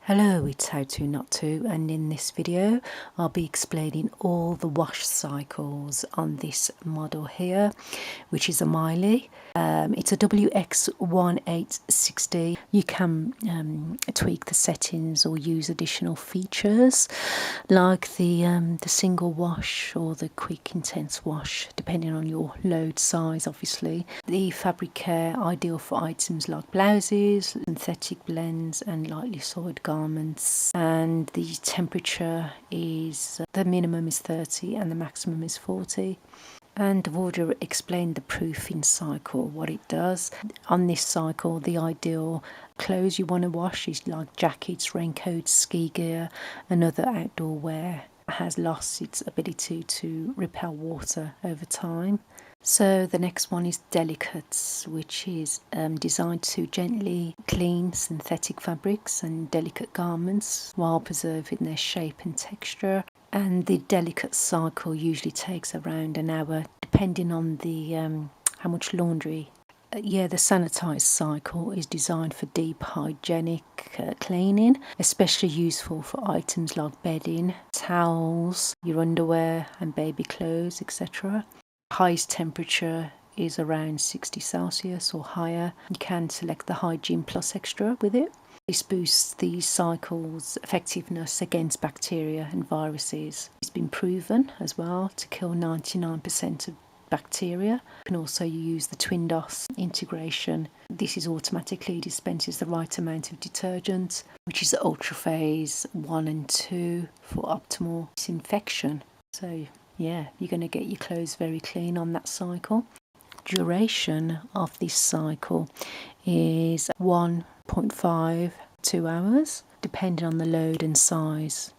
Hello, it's How To Not To, and in this video I'll be explaining all the wash cycles on this model here, which is a Miele. It's a WX1860. You can tweak the settings or use additional features like the single wash or the quick intense wash, depending on your load size obviously. The fabric care ideal for items like blouses, synthetic blends and lightly soiled garments, and the temperature is the minimum is 30 and the maximum is 40. And I've already explained the proofing cycle, what it does. On this cycle, the ideal clothes you want to wash is like jackets, raincoats, ski gear and other outdoor wear. It has lost its ability to repel water over time. So the next one is delicates, which is designed to gently clean synthetic fabrics and delicate garments while preserving their shape and texture. And the delicate cycle usually takes around an hour, depending on the how much laundry. The Sanitize cycle is designed for deep hygienic cleaning, especially useful for items like bedding, towels, your underwear and baby clothes, etc. Highest temperature is around 60 Celsius or higher. You can select the Hygiene Plus Extra with it. This boosts the cycle's effectiveness against bacteria and viruses. It's been proven as well to kill 99% of bacteria. You can also use the TwinDos integration. This is automatically dispenses the right amount of detergent, which is ultra phase 1 and 2 for optimal disinfection. So yeah, you're going to get your clothes very clean on that cycle. Duration of this cycle is 1.5 to 2 hours, depending on the load and size.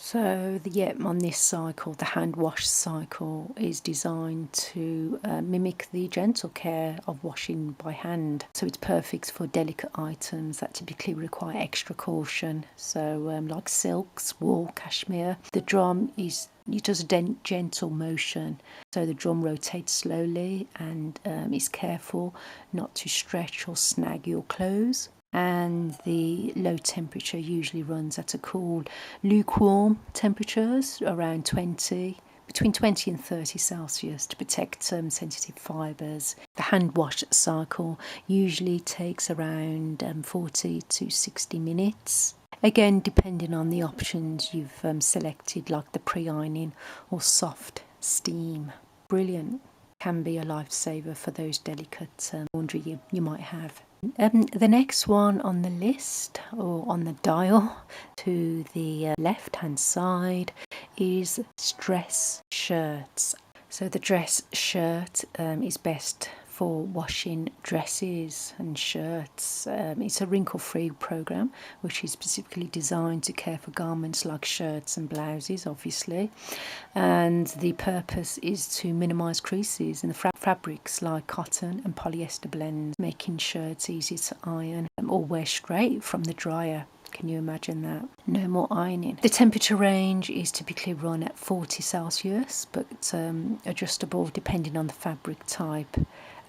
So on this cycle, the hand wash cycle is designed to mimic the gentle care of washing by hand. So it's perfect for delicate items that typically require extra caution. So like silks, wool, cashmere. The drum it does a gentle motion. So the drum rotates slowly and is careful not to stretch or snag your clothes. And the low temperature usually runs at a cool, lukewarm temperatures around between 20 and 30 Celsius to protect sensitive fibres. The hand wash cycle usually takes around 40 to 60 minutes. Again, depending on the options you've selected, like the pre-ironing or soft steam. Brilliant. Can be a lifesaver for those delicate laundry you might have. The next one on the list, or on the dial to the left hand side, is dress shirts. So the dress shirt is best for washing dresses and shirts. It's a wrinkle-free program which is specifically designed to care for garments like shirts and blouses, obviously, and the purpose is to minimise creases in the fabrics like cotton and polyester blends, making shirts easy to iron or wear straight from the dryer. Can you imagine that? No more ironing. The temperature range is typically run at 40 Celsius, but adjustable depending on the fabric type.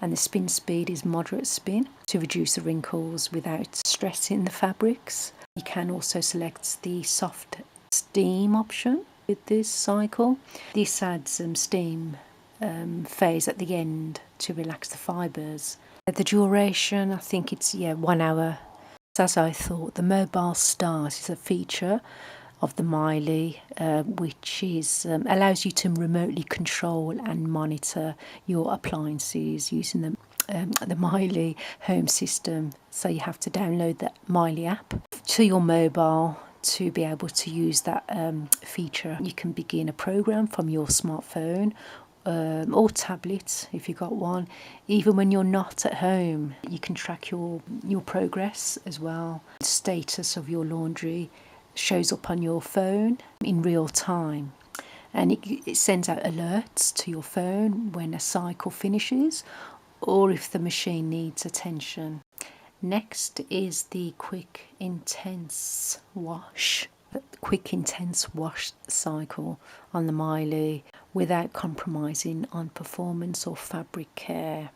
And the spin speed is moderate spin to reduce the wrinkles without stressing the fabrics. You can also select the soft steam option with this cycle. This adds some steam phase at the end to relax the fibres. The duration, I think it's 1 hour. As I thought, the MobileStart is a feature of the Miele, which allows you to remotely control and monitor your appliances using the Miele home system. So you have to download the Miele app to your mobile to be able to use that feature. You can begin a program from your smartphone or tablet if you've got one. Even when you're not at home, you can track your progress as well. The status of your laundry shows up on your phone in real time, and it sends out alerts to your phone when a cycle finishes or if the machine needs attention. Next is the Quick Intense Wash. Quick Intense Wash cycle on the Miele without compromising on performance or fabric care.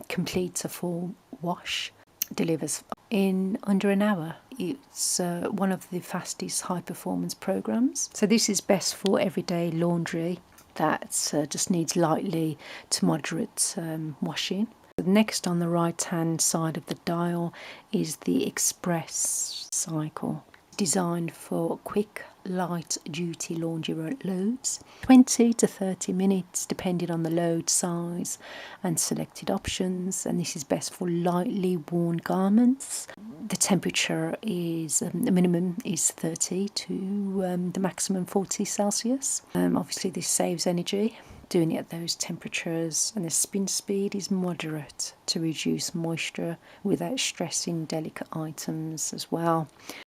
Completes a full wash, delivers in under an hour. It's one of the fastest high performance programs. So this is best for everyday laundry that just needs lightly to moderate washing. Next on the right hand side of the dial is the Express cycle, designed for quick light duty laundry loads, 20 to 30 minutes depending on the load size and selected options, and this is best for lightly worn garments. The temperature is the minimum is 30 to the maximum 40 Celsius. Obviously this saves energy doing it at those temperatures, and the spin speed is moderate to reduce moisture without stressing delicate items as well.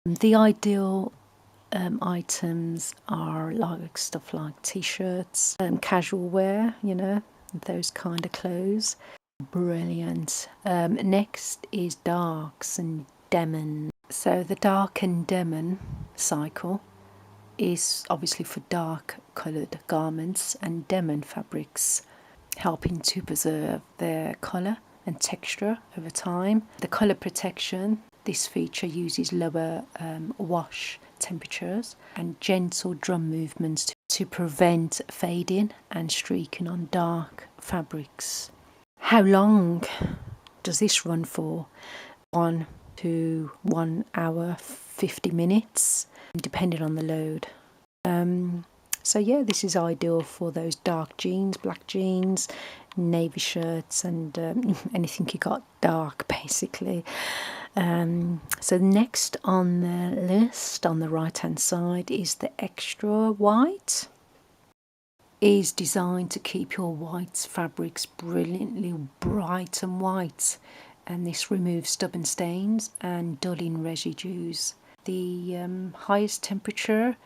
The ideal items are like stuff like t-shirts, casual wear, you know, those kind of clothes. Brilliant. Next is darks and denim. So the dark and denim cycle is obviously for dark coloured garments and denim fabrics, helping to preserve their colour and texture over time. The colour protection, this feature uses lower wash temperatures and gentle drum movements to prevent fading and streaking on dark fabrics. How long does this run for? 1 to 1 hour 50 minutes, depending on the load. So yeah, this is ideal for those dark jeans, black jeans, navy shirts, and anything you got dark basically. So next on the list on the right hand side is the Extra White. It is designed to keep your white fabrics brilliantly bright and white, and this removes stubborn stains and dulling residues. The highest temperature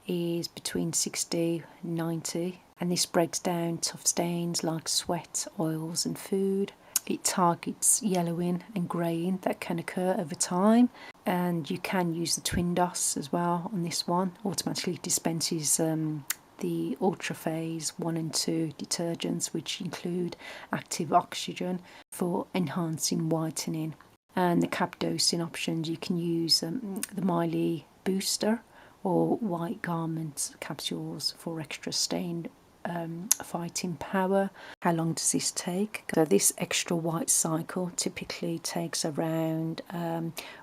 is between 60 and 90, and this breaks down tough stains like sweat, oils and food. It targets yellowing and greying that can occur over time, and you can use the TwinDos as well on this one. Automatically dispenses the Ultraphase 1 and 2 detergents, which include active oxygen for enhancing whitening. And the cap dosing options, you can use the Miele booster or white garment capsules for extra stain fighting power. How long does this take? So this Extra White cycle typically takes around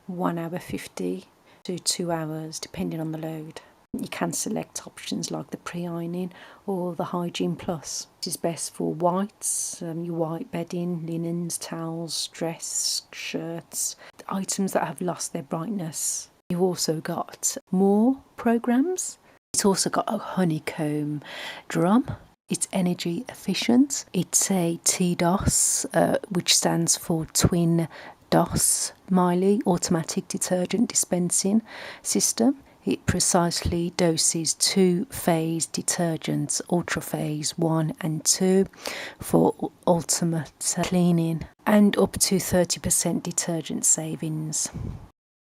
1 hour 50 to 2 hours depending on the load. You can select options like the pre-ironing or the Hygiene Plus. This is best for whites, your white bedding, linens, towels, dress, shirts, items that have lost their brightness. You've also got more programs. It's also got a Honeycomb Drum. It's energy efficient. It's a TwinDos, which stands for TwinDos Miele Automatic Detergent Dispensing System. It precisely doses 2-phase detergents, Ultraphase 1 and 2, for ultimate cleaning and up to 30% detergent savings.